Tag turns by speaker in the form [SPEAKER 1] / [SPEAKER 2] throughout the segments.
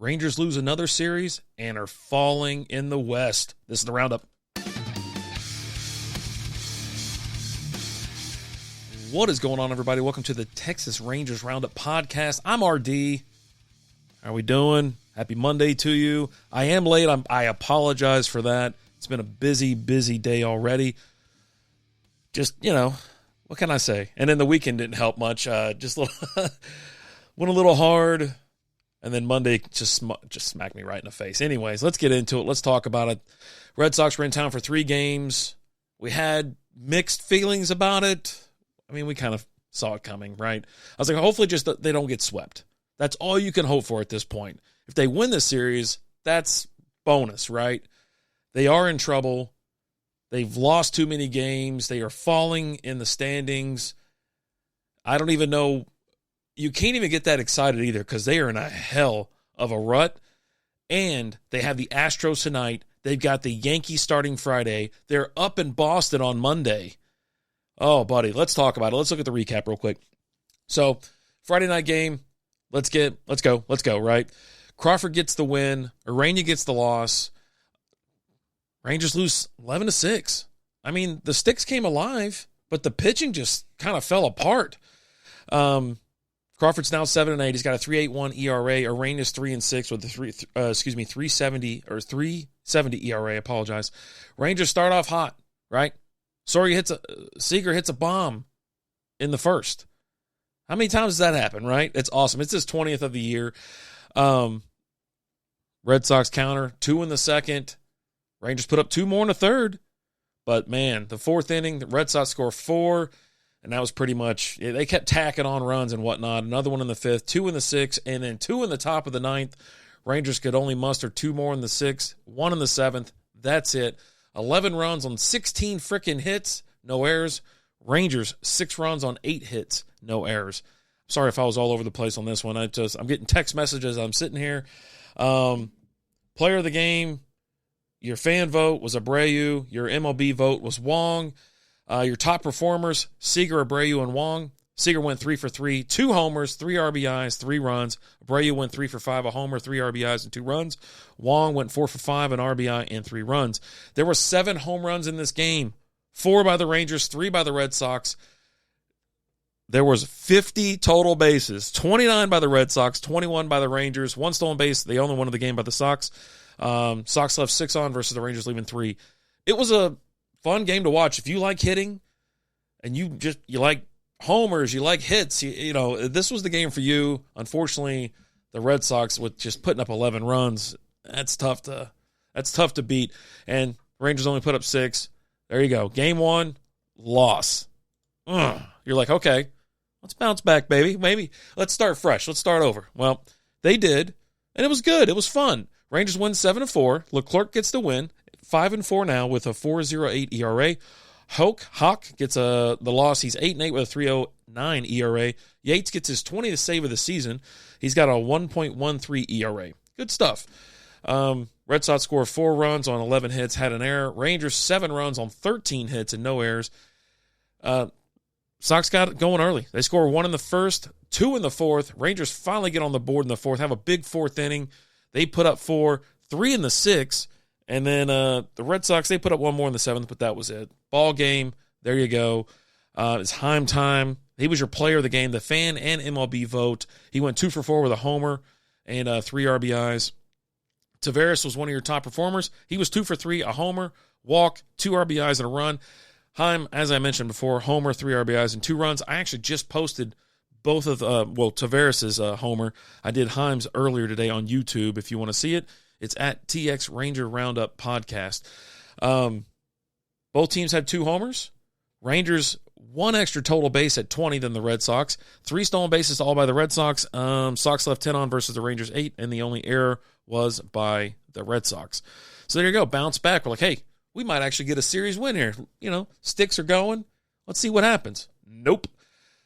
[SPEAKER 1] Rangers lose another series and are falling in the West. This is the Roundup. What is going on, everybody? Welcome to the Texas Rangers Roundup podcast. I'm RD. How are we doing? Happy Monday to you. I am late. I apologize for that. It's been a busy day already. Just, what can I say? And then the weekend didn't help much. Just went a little hard. And then Monday just smacked me right in the face. Anyways, let's get into it. Let's talk about it. Red Sox were in town for 3 games. We had mixed feelings about it. I mean, we kind of saw it coming, right? I was like, hopefully just that they don't get swept. That's all you can hope for at this point. If they win this series, that's bonus, right? They are in trouble. They've lost too many games. They are falling in the standings. I don't even know. You can't even get that excited either because they are in a hell of a rut. And they have the Astros tonight. They've got the Yankees starting Friday. They're up in Boston on Monday. Oh, buddy, let's talk about it. Let's look at the recap real quick. So, Friday night game, let's go, right? Crawford gets the win. Urania gets the loss. Rangers lose 11-6. I mean, the sticks came alive, but the pitching just kind of fell apart. Crawford's now 7-8. He's got a 3.81 ERA. Urania's 3-6 with a 3.70 ERA. Apologize. Rangers start off hot, right? Seager hits a bomb in the first. How many times does that happen, right? It's awesome. It's his 20th of the year. Red Sox counter, 2 in the second. Rangers put up 2 more in the third. But, man, the 4th inning, the Red Sox score 4, and that was pretty much – they kept tacking on runs and whatnot. Another one in the 5th, 2 in the 6th, and then 2 in the top of the 9th. Rangers could only muster 2 more in the 6th, 1 in the 7th. That's it. 11 runs on 16 freaking hits, no errors. Rangers, 6 runs on 8 hits, no errors. Sorry if I was all over the place on this one. I'm getting text messages. I'm sitting here. Player of the game, your fan vote was Abreu. Your MLB vote was Wong. Your top performers, Seager, Abreu, and Wong. Seager went 3 for 3, 2 homers, 3 RBIs, 3 runs. Abreu went 3 for 5, a homer, 3 RBIs, and 2 runs. Wong went 4 for 5, an RBI, and 3 runs. There were 7 home runs in this game, 4 by the Rangers, 3 by the Red Sox. There was 50 total bases, 29 by the Red Sox, 21 by the Rangers, 1 stolen base, the only one of the game by the Sox. Sox left 6 on versus the Rangers leaving 3. It was a fun game to watch. If you like hitting and you like homers, you like hits, this was the game for you. Unfortunately, the Red Sox with just putting up 11 runs, that's tough to beat. And Rangers only put up 6. There you go. Game 1, loss. You're like, okay, let's bounce back, baby. Maybe let's start fresh. Let's start over. Well, they did, and it was good. It was fun. Rangers win 7-4. Leclerc gets the win, 5-4 now with a 4.08 ERA. Hawk gets the loss. He's 8-8 with a 3.09 ERA. Yates gets his 20th save of the season. He's got a 1.13 ERA. Good stuff. Red Sox score 4 runs on 11 hits, had an error. Rangers 7 runs on 13 hits and no errors. Sox got it going early. They score 1 in the first, 2 in the 4th. Rangers finally get on the board in the 4th, have a big 4th inning. They put up 4, 3 in the 6th. And then the Red Sox, they put up 1 more in the 7th, but that was it. Ball game, there you go. It's Heim time. He was your player of the game, the fan and MLB vote. He went 2 for 4 with a homer and 3 RBIs. Taveras was one of your top performers. He was 2 for 3, a homer, walk, 2 RBIs, and a run. Heim, as I mentioned before, homer, 3 RBIs, and 2 runs. I actually just posted both of Taveras' homer. I did Heim's earlier today on YouTube. If you want to see it, it's at TX Ranger Roundup Podcast. Both teams had 2 homers. Rangers 1 extra total base at 20 than the Red Sox. 3 stolen bases all by the Red Sox. Sox left 10 on versus the Rangers 8, and the only error was by the Red Sox. So there you go. Bounce back. We're like, hey, we might actually get a series win here. Sticks are going. Let's see what happens. Nope.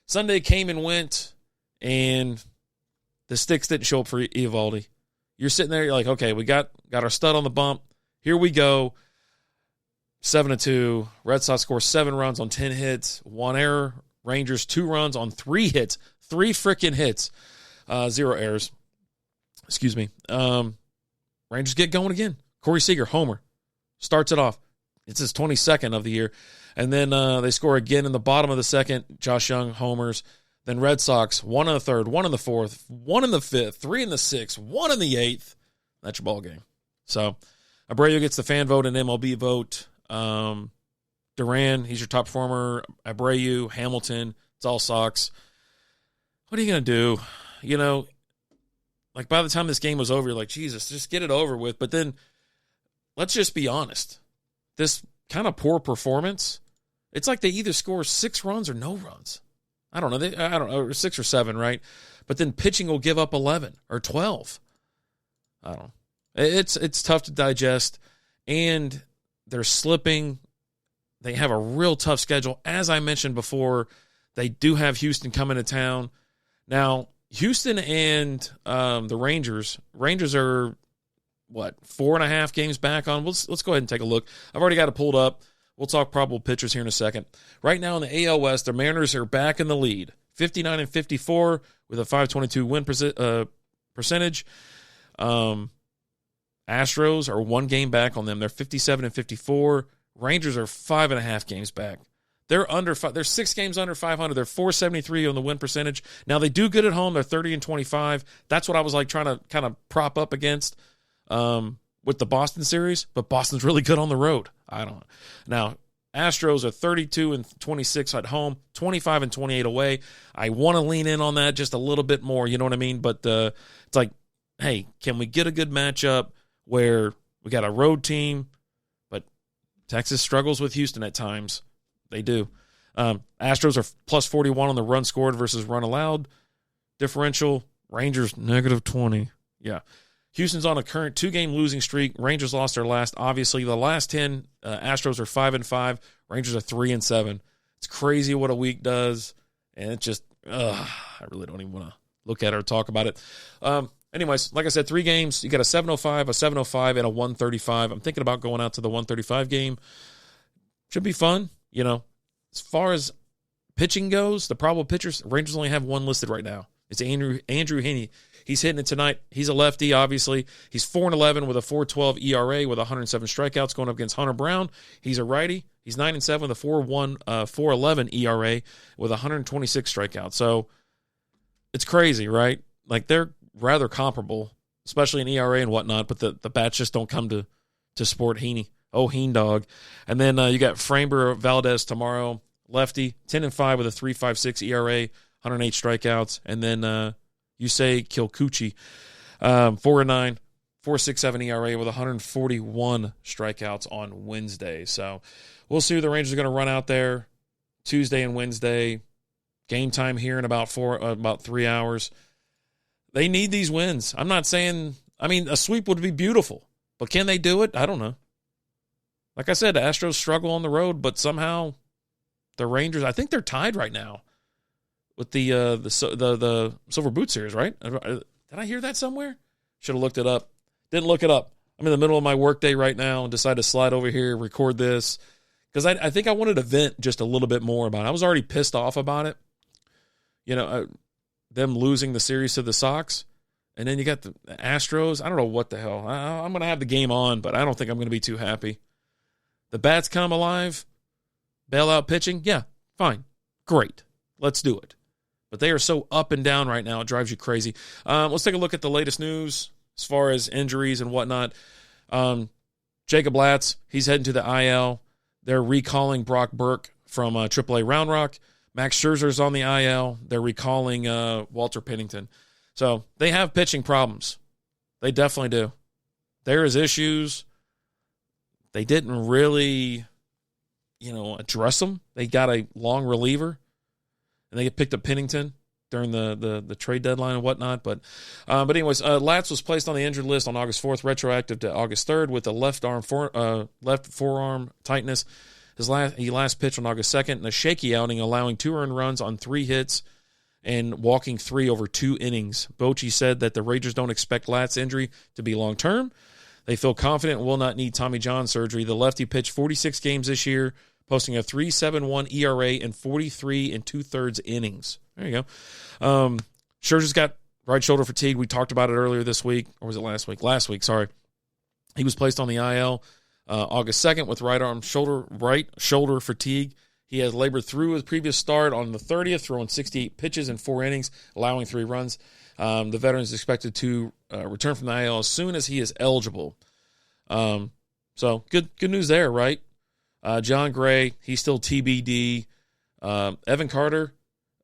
[SPEAKER 1] Sunday came and went, and the sticks didn't show up for Eovaldi. You're sitting there, you're like, okay, we got our stud on the bump. Here we go. 7-2. Red Sox score 7 runs on 10 hits, 1 error. Rangers 2 runs on 3 hits. 3 freaking hits. 0 errors. Excuse me. Rangers get going again. Corey Seager, homer, starts it off. It's his 22nd of the year. And then they score again in the bottom of the second. Josh Young homers. Then Red Sox, 1 in the third, 1 in the fourth, 1 in the fifth, 3 in the sixth, 1 in the eighth. That's your ball game. So Abreu gets the fan vote and MLB vote. Duran, he's your top performer. Abreu, Hamilton, it's all Sox. What are you going to do? You know, like by the time this game was over, you're like, Jesus, just get it over with. But then let's just be honest. This kind of poor performance, it's like they either score 6 runs or no runs. I don't know, or 6 or 7, right? But then pitching will give up 11 or 12. I don't know. It's tough to digest, and they're slipping. They have a real tough schedule. As I mentioned before, they do have Houston coming to town. Now, Houston and the Rangers are, 4.5 games back on? Let's go ahead and take a look. I've already got it pulled up. We'll talk probable pitchers here in a second. Right now in the AL West, the Mariners are back in the lead, 59-54 with a .522 win percentage. Astros are 1 game back on them. They're 57-54. Rangers are 5.5 games back. They're 6 games under 500. They're .473 on the win percentage. Now they do good at home. They're 30-25. That's what I was like trying to kind of prop up against with the Boston series, but Boston's really good on the road. I don't know. Now, Astros are 32-26 at home, 25-28 away. I want to lean in on that just a little bit more, you know what I mean? But it's like, hey, can we get a good matchup where we got a road team, but Texas struggles with Houston at times. They do. Astros are plus 41 on the run scored versus run allowed differential. Rangers -20. Yeah. Houston's on a current 2-game losing streak. Rangers lost their last. Obviously, the last 10, Astros are 5-5. Rangers are 3-7. It's crazy what a week does, and it's just, I really don't even want to look at it or talk about it. Anyways, like I said, 3 games. You got a 705, a 705, and a 135. I'm thinking about going out to the 135 game. Should be fun. You know, as far as pitching goes, the probable pitchers, Rangers only have 1 listed right now. It's Andrew Heaney. He's hitting it tonight. He's a lefty, obviously. He's 4-11 with a 4.12 ERA with 107 strikeouts going up against Hunter Brown. He's a righty. He's 9-7 with a 4.11 ERA with 126 strikeouts. So it's crazy, right? Like they're rather comparable, especially in ERA and whatnot, but the bats just don't come to support Heaney. Oh, Heen dog. And then you got Framber Valdez tomorrow, lefty, 10-5 with a 3.56 ERA, 108 strikeouts. And then Yusei Kikuchi, 4-9, 4.67 ERA with 141 strikeouts on Wednesday. So we'll see who the Rangers are going to run out there Tuesday and Wednesday. Game time here in about 3 hours. They need these wins. I'm not saying, a sweep would be beautiful, but can they do it? I don't know. Like I said, the Astros struggle on the road, but somehow the Rangers, I think they're tied right now with the Silver Boot Series, right? Did I hear that somewhere? Should have looked it up. Didn't look it up. I'm in the middle of my workday right now and decided to slide over here, record this, because I think I wanted to vent just a little bit more about it. I was already pissed off about it. You know, them losing the series to the Sox. And then you got the Astros. I don't know what the hell. I'm going to have the game on, but I don't think I'm going to be too happy. The bats come alive. Bailout pitching. Yeah, fine. Great. Let's do it. But they are so up and down right now, it drives you crazy. Let's take a look at the latest news as far as injuries and whatnot. Jacob Latz, he's heading to the IL. They're recalling Brock Burke from AAA Round Rock. Max Scherzer's on the IL. They're recalling Walter Pennington. So they have pitching problems. They definitely do. There is issues. They didn't really, address them. They got a long reliever, and they get picked up Pennington during the trade deadline and whatnot. But anyways, Latz was placed on the injured list on August 4th, retroactive to August 3rd with a left forearm tightness. He last pitched on August 2nd in a shaky outing, allowing 2 earned runs on 3 hits and walking 3 over 2 innings. Bochy said that the Rangers don't expect Latz's injury to be long-term. They feel confident and will not need Tommy John surgery. The lefty pitched 46 games this year, posting a 3.71 ERA and 43 2/3 innings. There you go. Scherzer's got right shoulder fatigue. We talked about it earlier this week, or was it last week? Last week, sorry. He was placed on the IL August 2nd with right shoulder fatigue. He has labored through his previous start on the 30th, throwing 68 pitches in 4 innings, allowing 3 runs. The veteran is expected to return from the IL as soon as he is eligible. So good news there, right? John Gray, he's still TBD. Evan Carter,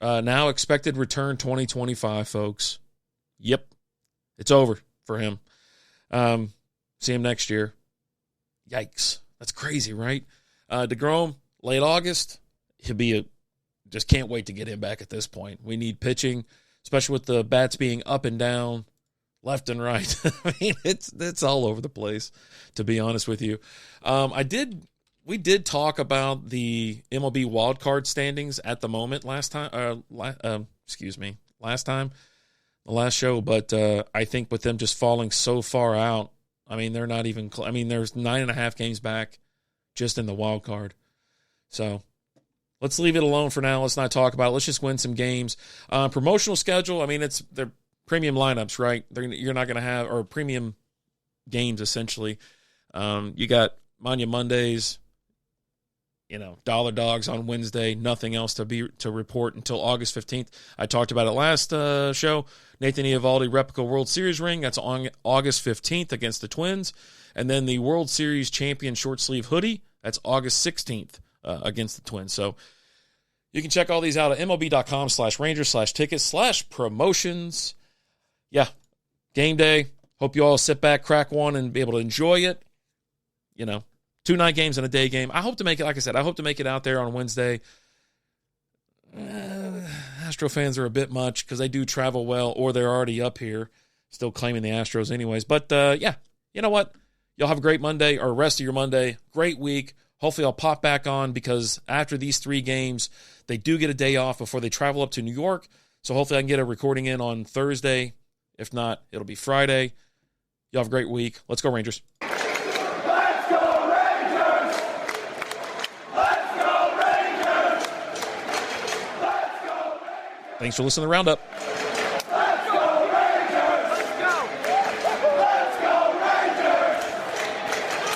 [SPEAKER 1] now expected return 2025, folks. Yep, it's over for him. See him next year. Yikes. That's crazy, right? DeGrom, late August. Just can't wait to get him back at this point. We need pitching, especially with the bats being up and down, left and right. I mean, it's all over the place, to be honest with you. We did talk about the MLB wildcard standings at the moment last time, the last show, but I think with them just falling so far out, I mean, they're not even there's 9.5 games back just in the wild card. So let's leave it alone for now. Let's not talk about it. Let's just win some games. Promotional schedule, I mean, they're premium lineups, right? You're not going to have, or premium games, essentially. You got Mania Mondays, Dollar Dogs on Wednesday, nothing else to report until August 15th. I talked about it last show. Nathan Eovaldi replica World Series ring. That's on August 15th against the Twins. And then the World Series champion short sleeve hoodie. That's August 16th against the Twins. So you can check all these out at MLB.com/Rangers/tickets/promotions. Yeah, game day. Hope you all sit back, crack one, and be able to enjoy it. 2 night games and a day game. I hope to make it, like I said, I hope to make it out there on Wednesday. Astro fans are a bit much because they do travel well, or they're already up here, still claiming the Astros anyways. But, yeah, you know what? Y'all have a great Monday, or rest of your Monday. Great week. Hopefully I'll pop back on because after these 3 games, they do get a day off before they travel up to New York. So hopefully I can get a recording in on Thursday. If not, it'll be Friday. Y'all have a great week. Let's go, Rangers. Thanks for listening to the Roundup.